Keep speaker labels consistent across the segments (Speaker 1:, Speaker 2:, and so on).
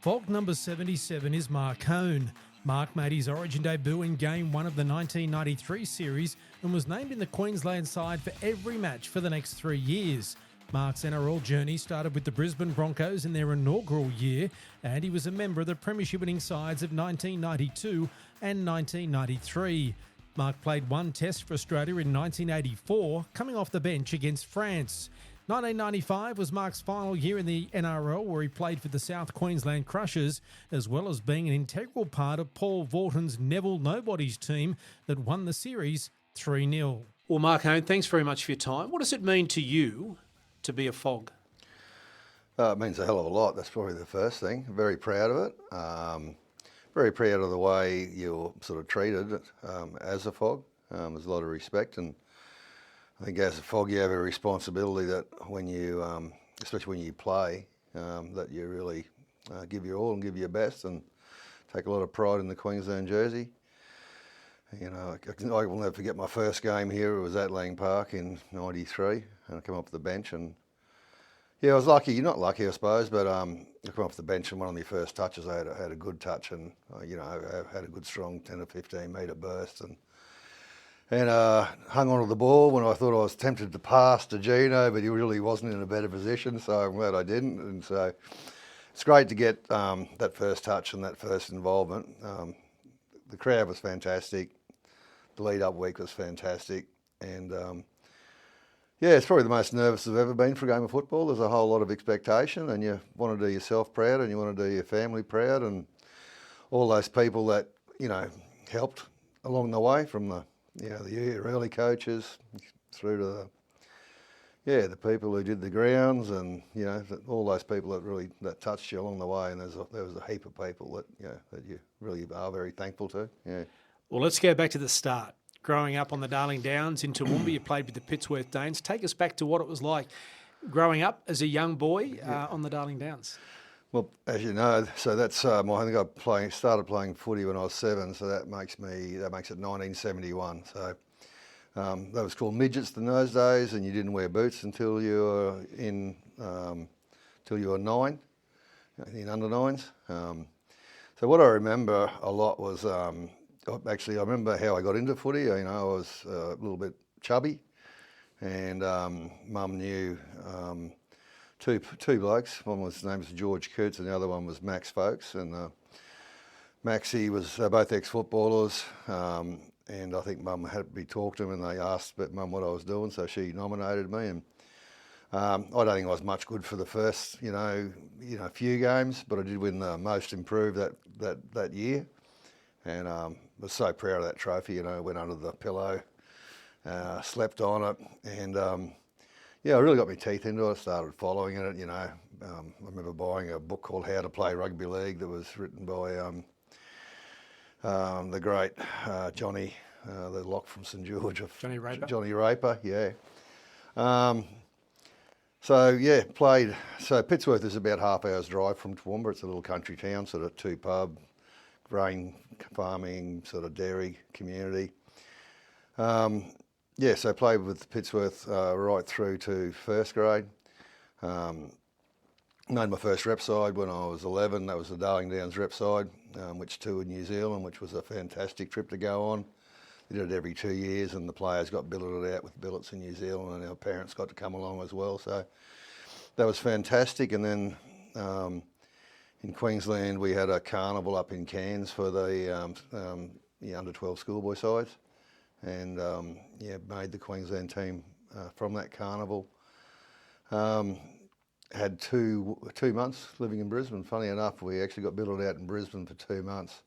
Speaker 1: Fog number 77 is Mark Hohn. Mark made his Origin debut in Game 1 of the 1993 series and was named in the Queensland side for every match for the next 3 years. Mark's NRL journey started with the Brisbane Broncos in their inaugural year, and he was a member of the premiership-winning sides of 1992 and 1993. Mark played one test for Australia in 1984, coming off the bench against France. 1995 was Mark's final year in the NRL, where he played for the South Queensland Crushers, as well as being an integral part of Paul Vaughton's Neville Nobodies team that won the series 3-0.
Speaker 2: Well, Mark Hohn, thanks very much for your time. What does it mean to you to be a Fog?
Speaker 3: It means a hell of a lot. That's probably the first thing. Very proud of it. Very proud of the way you're sort of treated as a Fog. There's a lot of respect, and I think as a Fog you have a responsibility that when you, especially when you play, that you really give your all and give your best and take a lot of pride in the Queensland jersey. You know, I will never forget my first game here. It was at Lang Park in '93, and I came off the bench, and yeah, I was lucky. You're not lucky, I suppose, but I came off the bench, and one of my first touches, I had a good touch, and you know, I had a good strong 10 or 15 metre burst, and hung onto the ball when I thought I was tempted to pass to Gino, but he really wasn't in a better position, so I'm glad I didn't. And so it's great to get that first touch and that first involvement. The crowd was fantastic. The lead-up week was fantastic. And yeah, it's probably the most nervous I've ever been for a game of football. There's a whole lot of expectation, and you want to do yourself proud, and you want to do your family proud, and all those people that, you know, helped along the way, from the early coaches through to the people who did the grounds, and you know, all those people that touched you along the way. And there was a heap of people that you really are very thankful to. Yeah.
Speaker 2: Well, let's go back to the start. Growing up on the Darling Downs in Toowoomba, you played with the Pittsworth Danes. Take us back to what it was like growing up as a young boy on the Darling Downs.
Speaker 3: Well, as you know, so that's I think I started playing footy when I was 7, so that makes it 1971. So that was called midgets in those days, and you didn't wear boots until you were till you were 9, in under 9s. So what I remember a lot was actually I remember how I got into footy. You know, I was a little bit chubby, and Mum knew. Two blokes. His name was George Kurtz, and the other one was Max Folks. And Maxie was both ex-footballers, and I think Mum had to be talked to them, and they asked Mum what I was doing, so she nominated me. And I don't think I was much good for the first, few games, but I did win the most improved that year, and was so proud of that trophy. You know, went under the pillow, slept on it, and. Yeah, it really got my teeth into it. I started following it, you know. I remember buying a book called How to Play Rugby League that was written by the great Johnny, the lock from St George.
Speaker 2: Johnny Raper?
Speaker 3: Johnny Raper, yeah. Played. So Pittsworth is about half hour's drive from Toowoomba. It's a little country town, sort of 2-pub, grain farming, sort of dairy community. So I played with Pittsworth right through to first grade. Made my first rep side when I was 11. That was the Darling Downs rep side, which toured New Zealand, which was a fantastic trip to go on. They did it every 2 years, and the players got billeted out with billets in New Zealand, and our parents got to come along as well. So that was fantastic. And then in Queensland, we had a carnival up in Cairns for the under 12 schoolboy sides. And made the Queensland team from that carnival. Had two months living in Brisbane. Funny enough, we actually got billed out in Brisbane for 2 months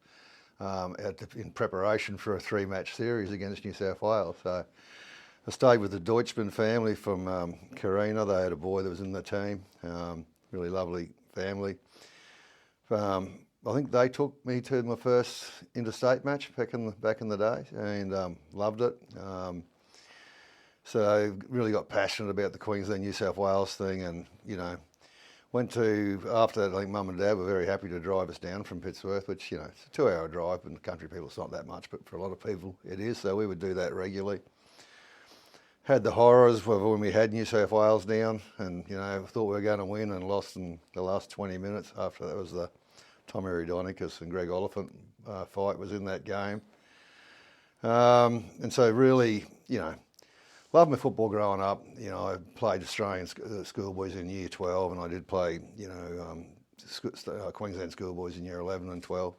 Speaker 3: in preparation for a 3-match series against New South Wales. So I stayed with the Deutschman family from Carina. They had a boy that was in the team. Really lovely family. I think they took me to my first interstate match back in the day, and loved it. So I really got passionate about the Queensland New South Wales thing, and went to, after that, I think Mum and Dad were very happy to drive us down from Pittsworth, which it's a 2-hour drive, and country people it's not that much, but for a lot of people it is. So we would do that regularly. Had the horrors of when we had New South Wales down, and thought we were going to win and lost in the last 20 minutes. After that was the Tom Eridonicus and Greg Oliphant fight was in that game. And so really, loved my football growing up. I played Australian schoolboys in year 12, and I did play, Queensland schoolboys in year 11 and 12.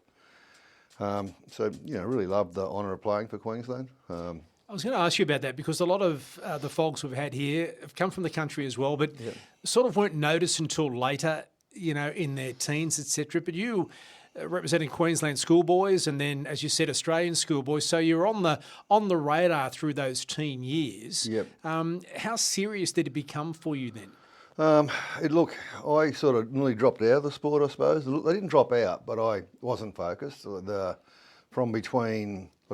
Speaker 3: So, really loved the honour of playing for Queensland.
Speaker 2: I was going to ask you about that because a lot of the folks we've had here have come from the country as well, but sort of weren't noticed until later, in their teens, etc. But you representing Queensland schoolboys and then, as you said, Australian schoolboys, so you're on the radar through those teen years.
Speaker 3: Yep.
Speaker 2: How serious did it become for you then?
Speaker 3: I sort of nearly dropped out of the sport, I suppose. I didn't drop out, but I wasn't focused. I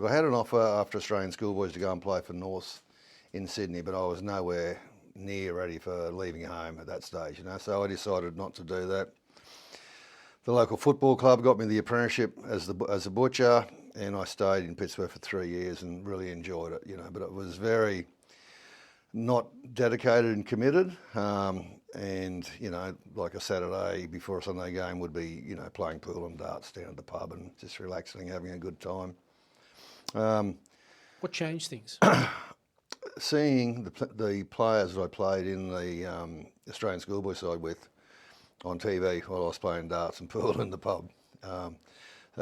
Speaker 3: had an offer after Australian schoolboys to go and play for North in Sydney, but I was nowhere near ready for leaving home at that stage, so I decided not to do that. The local football club got me the apprenticeship as a butcher, and I stayed in Pittsworth for 3 years and really enjoyed it, but it was very not dedicated and committed. And, like a Saturday before a Sunday game would be, playing pool and darts down at the pub and just relaxing and having a good time.
Speaker 2: What changed things?
Speaker 3: Seeing the players that I played in the Australian schoolboy side with on TV while I was playing darts and pool in the pub. So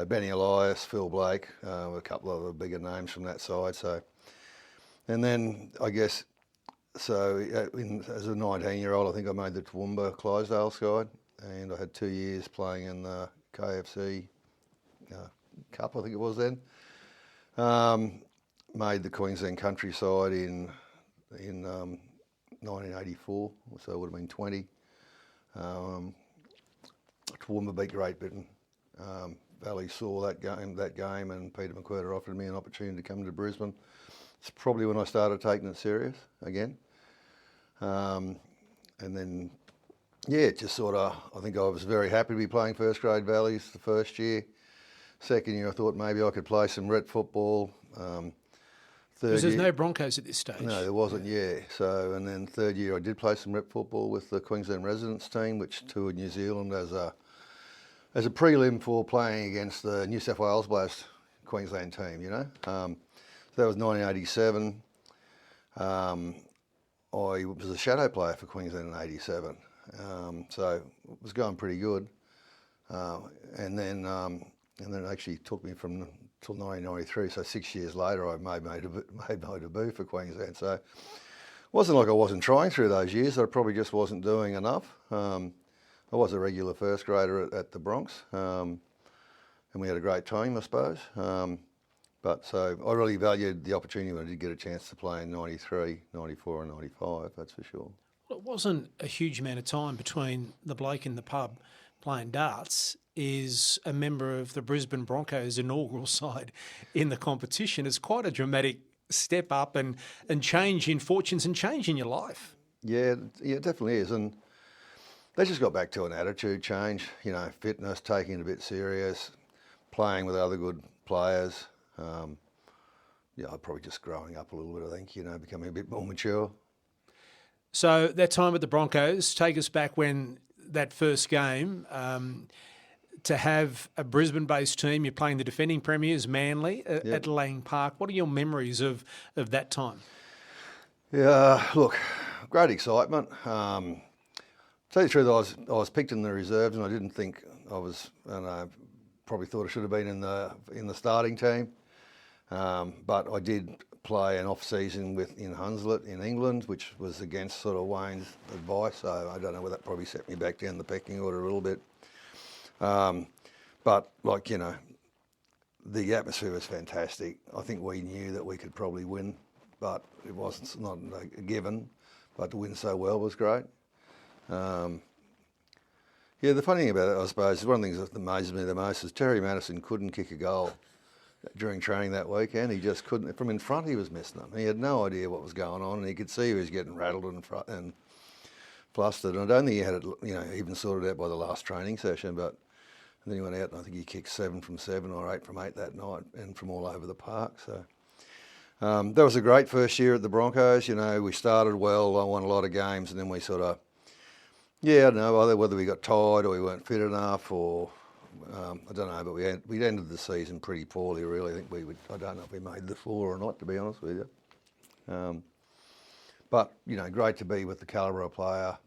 Speaker 3: Benny Elias, Phil Blake, a couple of the bigger names from that side. And then I guess, as a 19-year-old, I think I made the Toowoomba Clydesdale side, and I had 2 years playing in the KFC Cup, I think it was then. Made the Queensland countryside in 1984, so it would have been 20. Toowoomba beat Great Britain. Valley saw that game, and Peter McQuirter offered me an opportunity to come to Brisbane. It's probably when I started taking it serious again. And then, just sort of, I think I was very happy to be playing first grade Valleys the first year. Second year, I thought maybe I could play some rep football.
Speaker 2: Because there's no Broncos at this stage.
Speaker 3: No, there wasn't, So, and then third year, I did play some rep football with the Queensland residents team, which toured New Zealand as a prelim for playing against the New South Wales based Queensland team, So that was 1987. I was a shadow player for Queensland in 87. So it was going pretty good. And then it actually took me till 1993. So 6 years later, I made my debut for Queensland. So it wasn't like I wasn't trying through those years. I probably just wasn't doing enough. I was a regular first grader at the Bronx, and we had a great team, I suppose. But so I really valued the opportunity when I did get a chance to play in 93, 94 and 95, that's for sure.
Speaker 2: Well, it wasn't a huge amount of time between the bloke in the pub playing darts is a member of the Brisbane Broncos inaugural side in the competition. It's quite a dramatic step up and change in fortunes and change in your life. Yeah,
Speaker 3: it definitely is. And they just got back to an attitude change, fitness, taking it a bit serious, playing with other good players. Probably just growing up a little bit, I think, becoming a bit more mature.
Speaker 2: So that time at the Broncos, take us back when that first game, to have a Brisbane-based team, you're playing the defending premiers, Manly, at Lang Park. What are your memories of that time?
Speaker 3: Yeah, look, great excitement. Tell you the truth, I was picked in the reserves, and I didn't think I was. Probably thought I should have been in the starting team. But I did play an off-season in Hunslet in England, which was against sort of Wayne's advice. So I don't know whether that probably set me back down the pecking order a little bit. But the atmosphere was fantastic. I think we knew that we could probably win, but it wasn't not a given. But to win so well was great. The funny thing about it, I suppose, is one of the things that amazes me the most is Terry Madison couldn't kick a goal during training that weekend. He just couldn't. From in front, he was missing them. He had no idea what was going on, and he could see he was getting rattled and flustered. And I don't think he had it, even sorted out by the last training session. But then he went out, and I think he kicked 7 from 7 or 8 from 8 that night, and from all over the park. So that was a great first year at the Broncos. We started well. I won a lot of games, and then we sort of, I don't know whether we got tired or we weren't fit enough or I don't know, but we'd ended the season pretty poorly, really. I think I don't know if we made the 4 or not, to be honest with you. But, great to be with the calibre of player.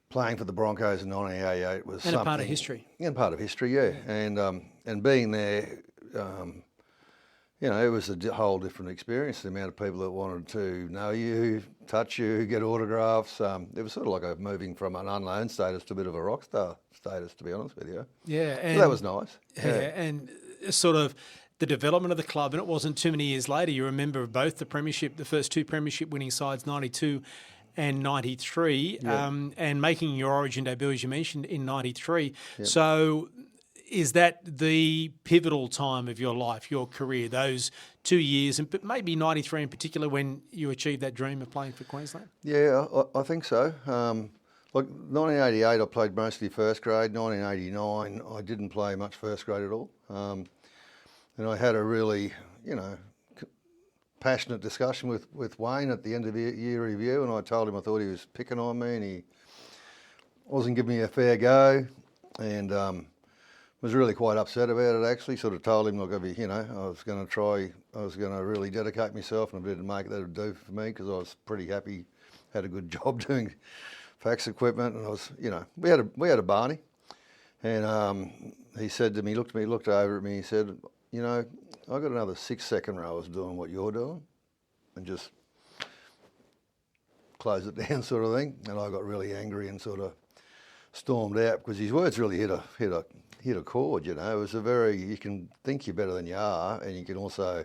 Speaker 3: Playing for the Broncos in 1988 was something.
Speaker 2: And a part of history.
Speaker 3: And part of history, yeah. And being there, it was a whole different experience. The amount of people that wanted to know you, touch you, get autographs. It was sort of like moving from an unknown status to a bit of a rock star status, to be honest with you.
Speaker 2: Yeah. And
Speaker 3: so that was nice.
Speaker 2: Yeah, and sort of the development of the club, and it wasn't too many years later, you remember both the first 2 premiership winning sides, 92 and 93, and making your Origin debut, as you mentioned, in 93. Yep. So is that the pivotal time of your life, your career, those 2 years, and maybe 93 in particular, when you achieved that dream of playing for Queensland?
Speaker 3: Yeah, I think so. Like 1988, I played mostly first grade. 1989, I didn't play much first grade at all. And I had a really, passionate discussion with Wayne at the end of the year review, and I told him I thought he was picking on me and he wasn't giving me a fair go, and was really quite upset about it, actually. Sort of told him, look, I was going to really dedicate myself, and I didn't make that would do for me, because I was pretty happy, had a good job doing fax equipment, and I was, we had a Barney, and he said to me, looked over at me, he said, I got another 6 second rowers doing what you're doing, and just close it down, sort of thing. And I got really angry and sort of stormed out, because his words really hit a chord. It was you can think you're better than you are, and you can also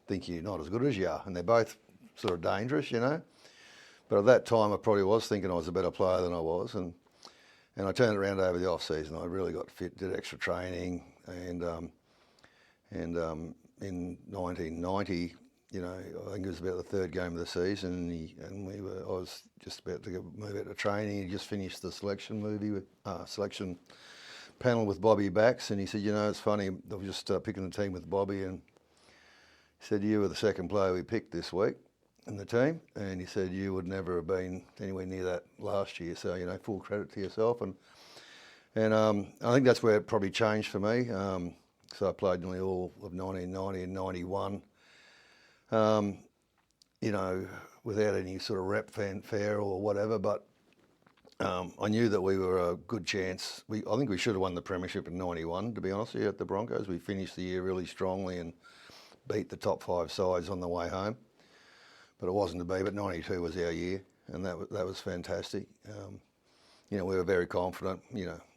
Speaker 3: think you're not as good as you are, and they're both sort of dangerous, But at that time, I probably was thinking I was a better player than I was, and I turned it around over the off season. I really got fit, did extra training, and in 1990, I think it was about the 3rd game of the season, I was just about to move out to training. He just finished the selection panel with Bobby Bax, and he said, it's funny, I was just picking the team with Bobby, and he said, you were the 2nd player we picked this week in the team, and he said you would never have been anywhere near that last year, so full credit to yourself. And I think that's where it probably changed for me. So I played nearly all of 1990 and 91, without any sort of rep fanfare or whatever, but I knew that we were a good chance. I think we should have won the premiership in 91, to be honest with you, at the Broncos. We finished the year really strongly and beat the top 5 sides on the way home. But it wasn't to be, but 92 was our year, and that was fantastic. We were very confident.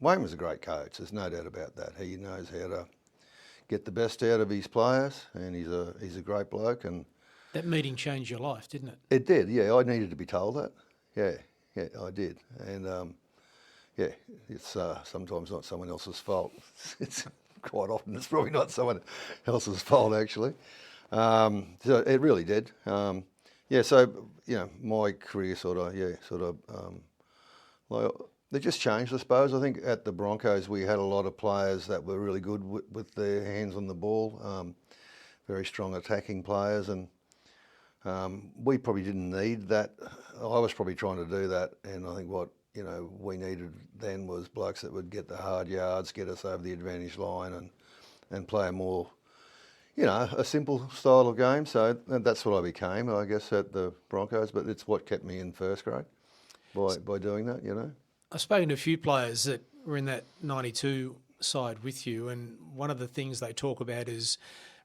Speaker 3: Wayne was a great coach, there's no doubt about that. He knows how to get the best out of his players, and he's a great bloke. And
Speaker 2: that meeting changed your life, didn't it?
Speaker 3: It did, yeah. I needed to be told that. Yeah, I did. And it's sometimes not someone else's fault. It's quite often it's probably not someone else's fault, actually. So it really did. So my career they just changed, I suppose. I think at the Broncos we had a lot of players that were really good with their hands on the ball, very strong attacking players, and we probably didn't need that. I was probably trying to do that, and I think what we needed then was blokes that would get the hard yards, get us over the advantage line, and play a more, a simple style of game. So that's what I became, I guess, at the Broncos. But it's what kept me in first grade by doing that.
Speaker 2: I've spoken to a few players that were in that 92 side with you, and one of the things they talk about is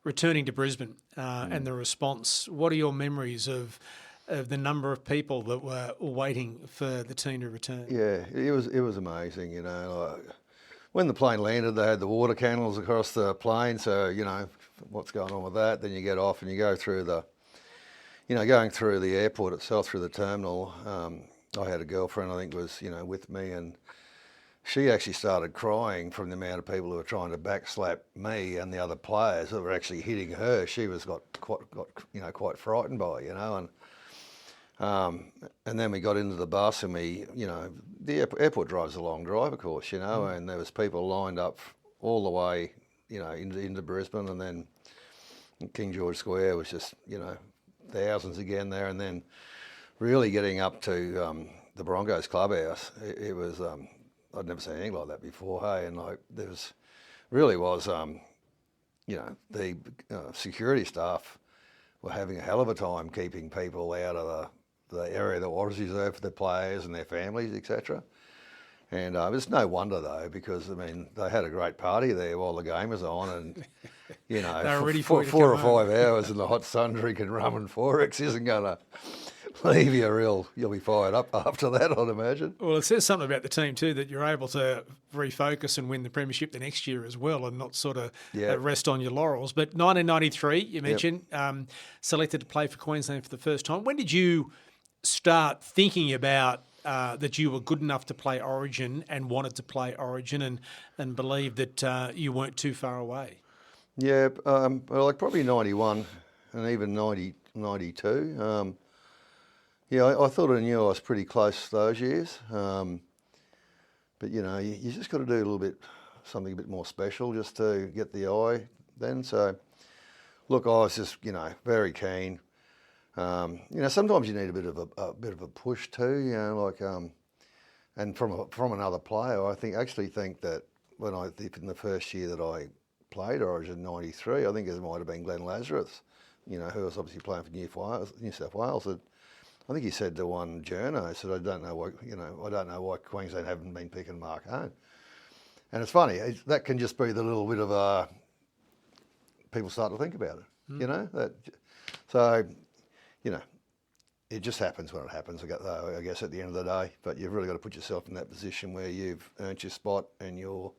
Speaker 2: returning to Brisbane and the response. What are your memories of the number of people that were waiting for the team to return?
Speaker 3: Yeah, it was amazing, when the plane landed, they had the water cannons across the plane, so, what's going on with that? Then you get off and you go through going through the airport itself, through the terminal. I had a girlfriend, I think, was, with me, and she actually started crying from the amount of people who were trying to backslap me and the other players that were actually hitting her. She was got quite frightened by it, and then we got into the bus, and the airport drive's a long drive, of course, and there was people lined up all the way, into Brisbane, and then King George Square was just, thousands again there, and then really getting up to the Broncos clubhouse, it was, I'd never seen anything like that before. Hey, and like really was, the security staff were having a hell of a time keeping people out of the area that was reserved for the players and their families, etc. And it's no wonder though, because I mean they had a great party there while the game was on, and
Speaker 2: they were ready for
Speaker 3: 4 or 5 hours in the hot sun drinking rum and Forex isn't going to leave you you'll be fired up after that, I'd imagine.
Speaker 2: Well, it says something about the team too, that you're able to refocus and win the premiership the next year as well, and not sort of rest on your laurels. But 1993, you mentioned, selected to play for Queensland for the first time. When did you start thinking about that you were good enough to play Origin and wanted to play Origin, and believed that you weren't too far away?
Speaker 3: Yeah, like probably 91 and even 92. I thought I knew I was pretty close those years. But, you just got to do something a bit more special just to get the eye then. So, look, I was just, very keen. Sometimes you need a bit of a push too, and from another player. I actually think that in the first year that I played Origin 93, I think it might have been Glenn Lazarus, who was obviously playing for New South Wales. I think he said to one journo, he said, I don't know why Queensland haven't been picking Mark Hohn. And it's funny, that can just be the little bit of people start to think about it, it just happens when it happens, I guess, at the end of the day. But you've really got to put yourself in that position where you've earned your spot and you're,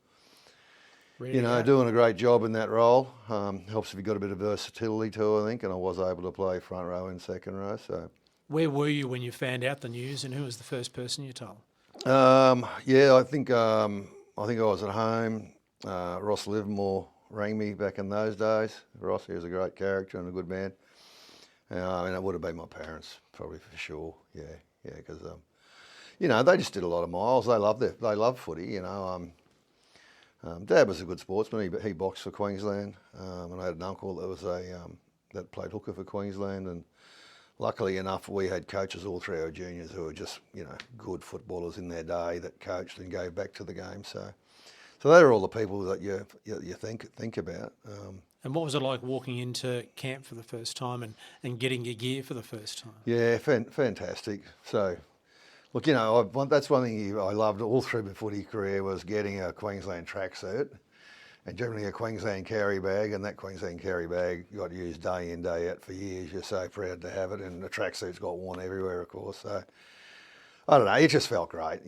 Speaker 3: doing a great job in that role. Helps if you've got a bit of versatility too, I think, and I was able to play front row and second row, so...
Speaker 2: Where were you when you found out the news, and who was the first person you told?
Speaker 3: I think I was at home. Ross Livermore rang me back in those days. Ross, he was a great character and a good man. And it would have been my parents, probably for sure. Yeah, because they just did a lot of miles. They loved footy. Dad was a good sportsman. He boxed for Queensland, and I had an uncle that was that played hooker for Queensland, and luckily enough, we had coaches all through our juniors who were just, good footballers in their day that coached and gave back to the game. So they were all the people that you think about.
Speaker 2: And what was it like walking into camp for the first time and getting your gear for the first time?
Speaker 3: Yeah, fantastic. So, look, that's one thing I loved all through my footy career was getting a Queensland tracksuit. And generally a Queensland carry bag, and that Queensland carry bag you got to use day in, day out for years. You're so proud to have it, and the tracksuits got worn everywhere, of course. So, I don't know, it just felt great,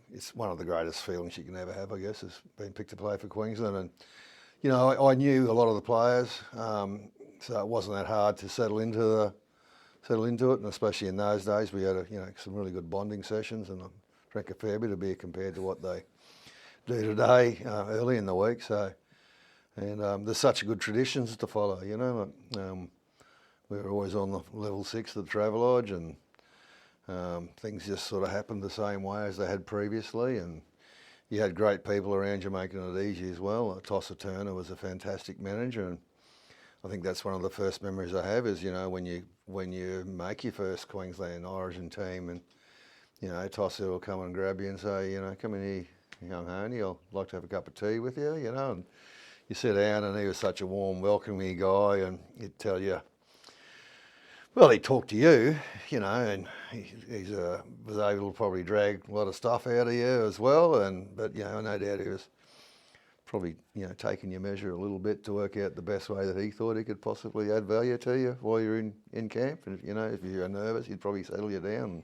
Speaker 3: it's one of the greatest feelings you can ever have, I guess, is being picked to play for Queensland. And, I knew a lot of the players, so it wasn't that hard to settle into it, and especially in those days we had, some really good bonding sessions, and I drank a fair bit of beer compared to what they do today, early in the week. So, and there's such good traditions to follow, we were always on the level 6 of the Travelodge, and things just sort of happened the same way as they had previously, and you had great people around you making it easy as well. Tosser Turner was a fantastic manager, and I think that's one of the first memories I have is, when you make your first Queensland Origin team, and Tosser will come and grab you and say, come in here, young Honey, I'd like to have a cup of tea with you, and you sit down, and he was such a warm, welcoming guy, and he'd tell you, well, he'd talk to you, and he was able to probably drag a lot of stuff out of you as well, but no doubt he was probably, taking your measure a little bit to work out the best way that he thought he could possibly add value to you while you're in camp, and, if you're nervous, he'd probably settle you down.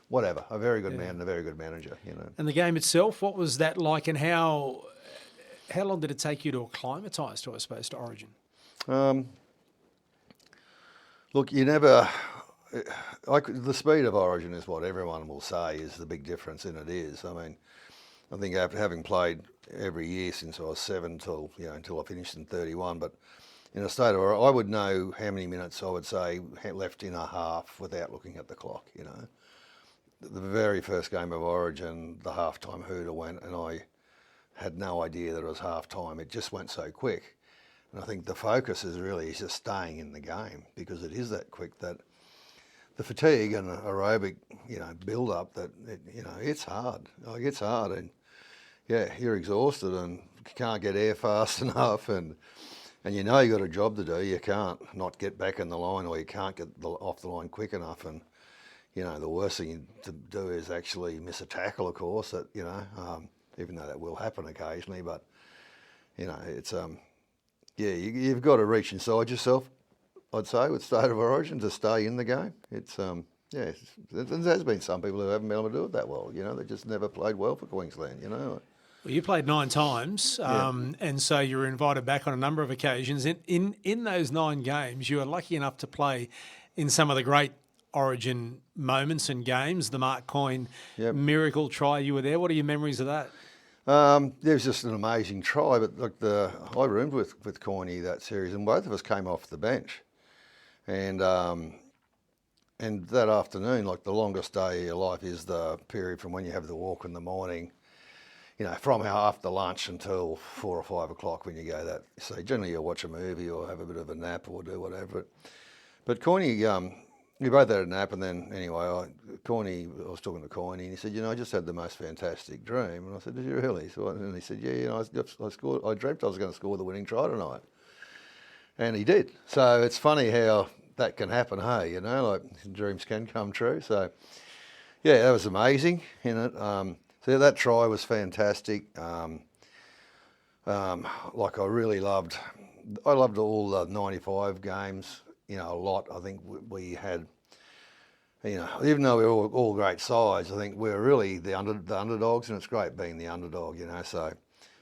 Speaker 3: Whatever, a very good man and a very good manager,
Speaker 2: And the game itself, what was that like, and how long did it take you to acclimatise to, I suppose, to Origin?
Speaker 3: Look, the speed of Origin is what everyone will say is the big difference, and it is. I mean, I think after having played every year since I was 7 until I finished in 31, but in a state of, I would know how many minutes I would say left in a half without looking at the clock, The very first game of Origin, the halftime hooter went, and I had no idea that it was halftime. It just went so quick. And I think the focus is just staying in the game, because it is that quick that the fatigue and the aerobic, build up that, it's hard. Like, it's hard, and yeah, you're exhausted and can't get air fast enough, and you know you got a job to do. You can't not get back in the line, or you can't get off the line quick enough. And the worst thing to do is actually miss a tackle, of course. That even though that will happen occasionally, but it's you've got to reach inside yourself, I'd say, with State of Origin to stay in the game. It's there's been some people who haven't been able to do it that well. They just never played well for Queensland.
Speaker 2: Well, you played 9 times, and so you were invited back on a number of occasions. In those 9 games, you were lucky enough to play in some of the great Origin moments and games. The Mark Hohn miracle try, you were there. What are your memories of that?
Speaker 3: It was just an amazing try, but I roomed with Corny that series, and both of us came off the bench, and that afternoon, like the longest day of your life is the period from when you have the walk in the morning, from after lunch until 4 or 5 o'clock when you go that. So generally you'll watch a movie or have a bit of a nap or do whatever. But Corny, we both had a nap, and then anyway, I was talking to Corny, and he said, I just had the most fantastic dream. And I said, did you really? And he said, yeah, I dreamt I was going to score the winning try tonight. And he did. So it's funny how that can happen, hey, like dreams can come true. So yeah, that was amazing, So that try was fantastic. Like I really loved all the 95 games, a lot. I think we had, even though we were all great sides, I think we were really the underdogs, and it's great being the underdog, So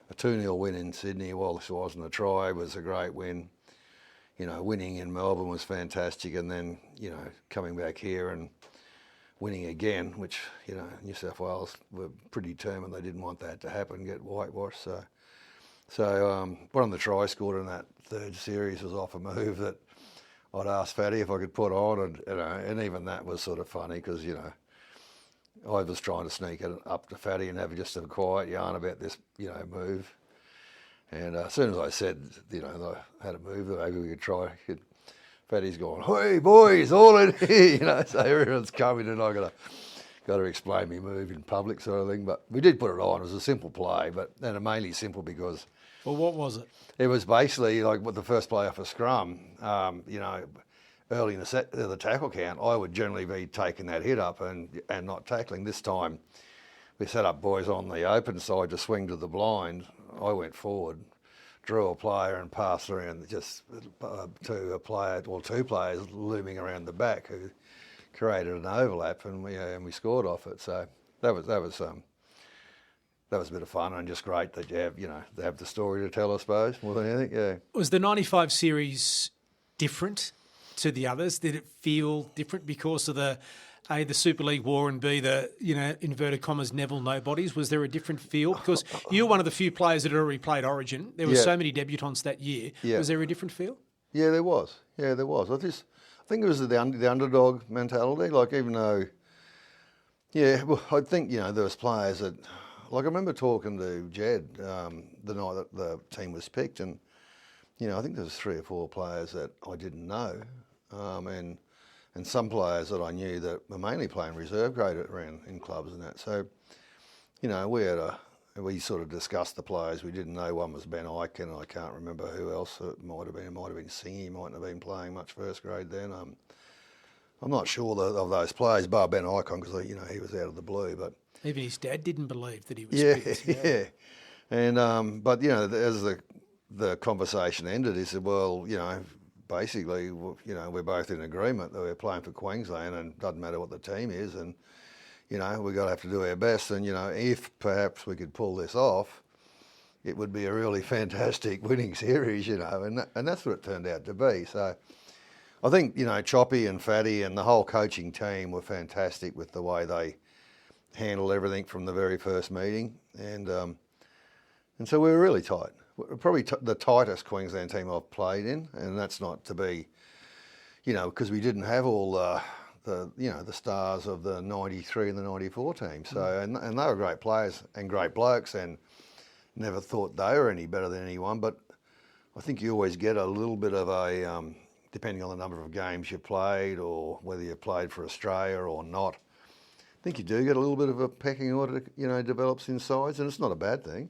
Speaker 3: a 2-0 win in Sydney, while this wasn't a try, was a great win. Winning in Melbourne was fantastic, and then, coming back here and winning again, which, New South Wales were pretty determined they didn't want that to happen, get whitewashed. So one of the tries scored in that third series was off a move that I'd asked Fatty if I could put on, and even that was sort of funny because, I was trying to sneak it up to Fatty and have just a quiet yarn about this, move. And as soon as I said, I had a move that maybe we could try, Fatty's going, hey boys, all in here, so everyone's coming, and I got to explain my move in public, sort of thing. But we did put it on. It was a simple play, and mainly simple because.
Speaker 2: Well, what was it?
Speaker 3: It was basically like with the first play off a scrum. Early in the tackle count, I would generally be taking that hit up and not tackling. This time, we set up boys on the open side to swing to the blind. I went forward, drew a player and passed around just to a player, or 2 players looming around the back who created an overlap, and we scored off it. So that was a bit of fun, and just great that you have they have the story to tell, I suppose, more than anything. Yeah.
Speaker 2: Was the 95 series different to the others? Did it feel different because of the Super League war, and B, the, inverted commas, Neville nobodies? Was there a different feel? Because you're one of the few players that had already played Origin. There were so many debutants that year. Yeah. Was there a different feel? Yeah, there was. I think it was the underdog mentality. Like, even though, I think, there was players that, like I remember talking to Jed the night that the team was picked, and, I think there was 3 or 4 players that I didn't know, and some players that I knew that were mainly playing reserve grade around in clubs and that. So, we sort of discussed the players. We didn't know. One was Ben Eichen, and I can't remember who else it might have been. It might have been Singy. He mightn't have been playing much first grade then. I'm not sure of those players, bar Ben Eichen, because he was out of the blue. But even his dad didn't believe that he was picked.
Speaker 3: Yeah. And but as the conversation ended, he said, well, basically, we're both in agreement that we're playing for Queensland, and it doesn't matter what the team is, and we've got to have to do our best. And if perhaps we could pull this off, it would be a really fantastic winning series, and that's what it turned out to be. So I think Choppy and Fatty and the whole coaching team were fantastic with the way they handled everything from the very first meeting, and so we were really tight. Probably the tightest Queensland team I've played in, and that's not to be, because we didn't have all the stars of the 93 and the 94 team. So, and they were great players and great blokes, and never thought they were any better than anyone. But I think you always get a little bit of a depending on the number of games you played or whether you played for Australia or not. I think you do get a little bit of a pecking order, develops in sides, and it's not a bad thing.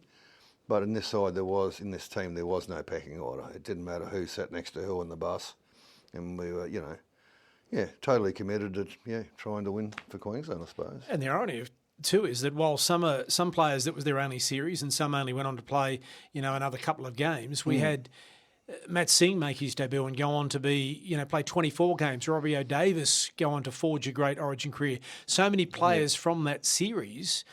Speaker 3: But in this team, there was no pecking order. It didn't matter who sat next to who on the bus, and we were, totally committed to trying to win for Queensland, I suppose.
Speaker 2: And the irony of too is that while some players, that was their only series, and some only went on to play, another couple of games, we had Matt Singh make his debut and go on to be, play 24 games. Robbie O'Davis go on to forge a great Origin career. So many players from that series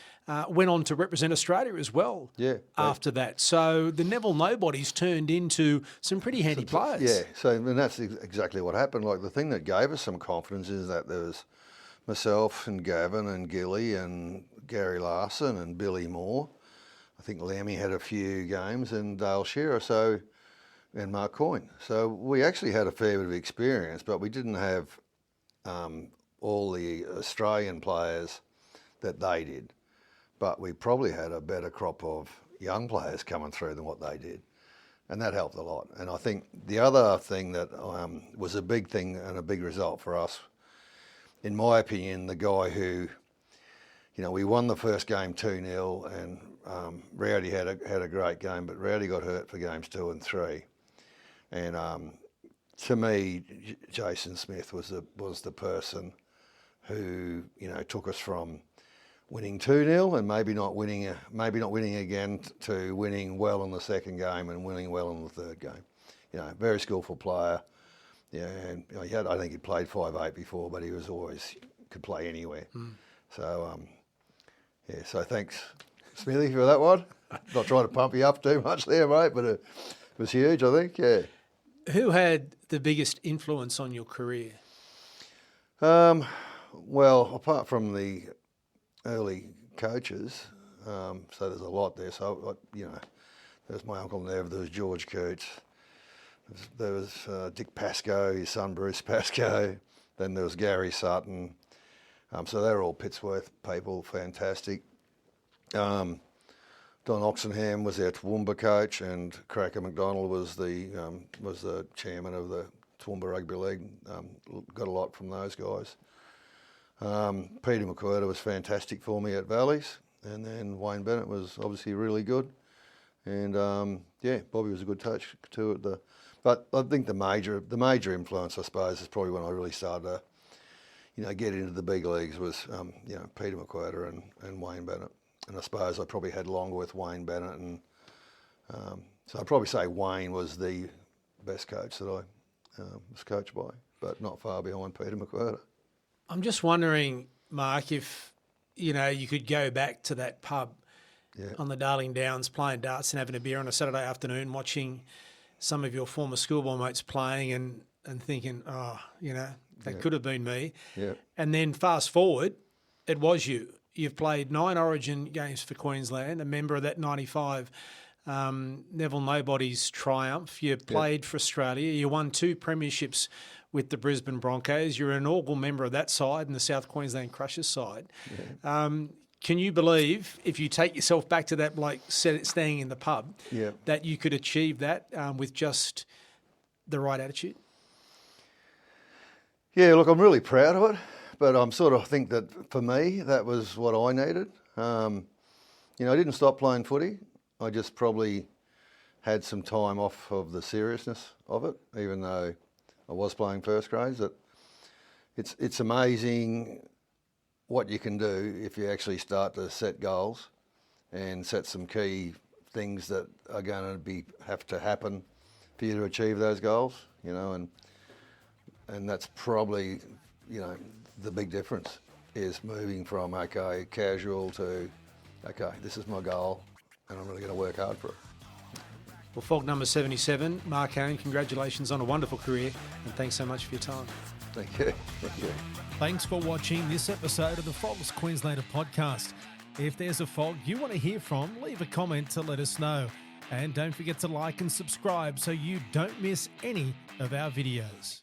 Speaker 2: went on to represent Australia as well after that. So the Neville Nobodies turned into some pretty handy players.
Speaker 3: Yeah, and that's exactly what happened. Like, the thing that gave us some confidence is that there was myself and Gavin and Gilly and Gary Larson and Billy Moore. I think Lammy had a few games, and Dale Shearer, and Mark Hohn. So we actually had a fair bit of experience, but we didn't have all the Australian players that they did. But we probably had a better crop of young players coming through than what they did. And that helped a lot. And I think the other thing that was a big thing and a big result for us, in my opinion, the guy who, we won the first game 2-0, and Rowdy had a great game, but Rowdy got hurt for games 2 and 3. And to me, Jason Smith was the person who, took us from winning 2-0 and maybe not winning again to winning well in the second game and winning well in the third game. Very skillful player. Yeah, and I think he'd played 5'8" before, but he was always could play anywhere. So so thanks, Smithy, for that one. Not trying to pump you up too much there, mate, but it was huge, I think. Yeah.
Speaker 2: Who had the biggest influence on your career?
Speaker 3: Well, apart from the early coaches, so there's a lot there. So there's my Uncle Nev, there was George Coote. There was Dick Pascoe, his son Bruce Pascoe. Then there was Gary Sutton. So they were all Pittsworth people, fantastic. Don Oxenham was our Toowoomba coach, and Cracker McDonald was the chairman of the Toowoomba Rugby League. Got a lot from those guys. Peter McQuirter was fantastic for me at Valleys, and then Wayne Bennett was obviously really good. And Bobby was a good coach too. But I think the major influence, I suppose, is probably when I really started to, get into the big leagues was, Peter McQuirter and Wayne Bennett. And I suppose I probably had longer with Wayne Bennett, and so I'd probably say Wayne was the best coach that I was coached by, but not far behind Peter McQuirter.
Speaker 2: I'm just wondering, Mark, if you could go back to that pub on the Darling Downs playing darts and having a beer on a Saturday afternoon, watching some of your former schoolboy mates playing and thinking, that could have been me. Yeah. And then fast forward, it was you. You've played 9 Origin games for Queensland, a member of that 95 Neville Nobodies triumph. You played for Australia. You won 2 premierships with the Brisbane Broncos. You're an inaugural member of that side and the South Queensland Crushers side. Yeah. Can you believe, if you take yourself back to that bloke staying in the pub, that you could achieve that with just the right attitude? Yeah, look, I'm really proud of it, but I'm sort of think that for me, that was what I needed. I didn't stop playing footy. I just probably had some time off of the seriousness of it, even though I was playing first grades. That it's amazing what you can do if you actually start to set goals and set some key things that are going to have to happen for you to achieve those goals, and that's probably, the big difference is moving from, casual to, this is my goal and I'm really going to work hard for it. Well, Fog number 77, Mark Hohn, congratulations on a wonderful career, and thanks so much for your time. Thank you. Thank you. Thanks for watching this episode of the Fog's Queenslander podcast. If there's a Fog you want to hear from, leave a comment to let us know. And don't forget to like and subscribe so you don't miss any of our videos.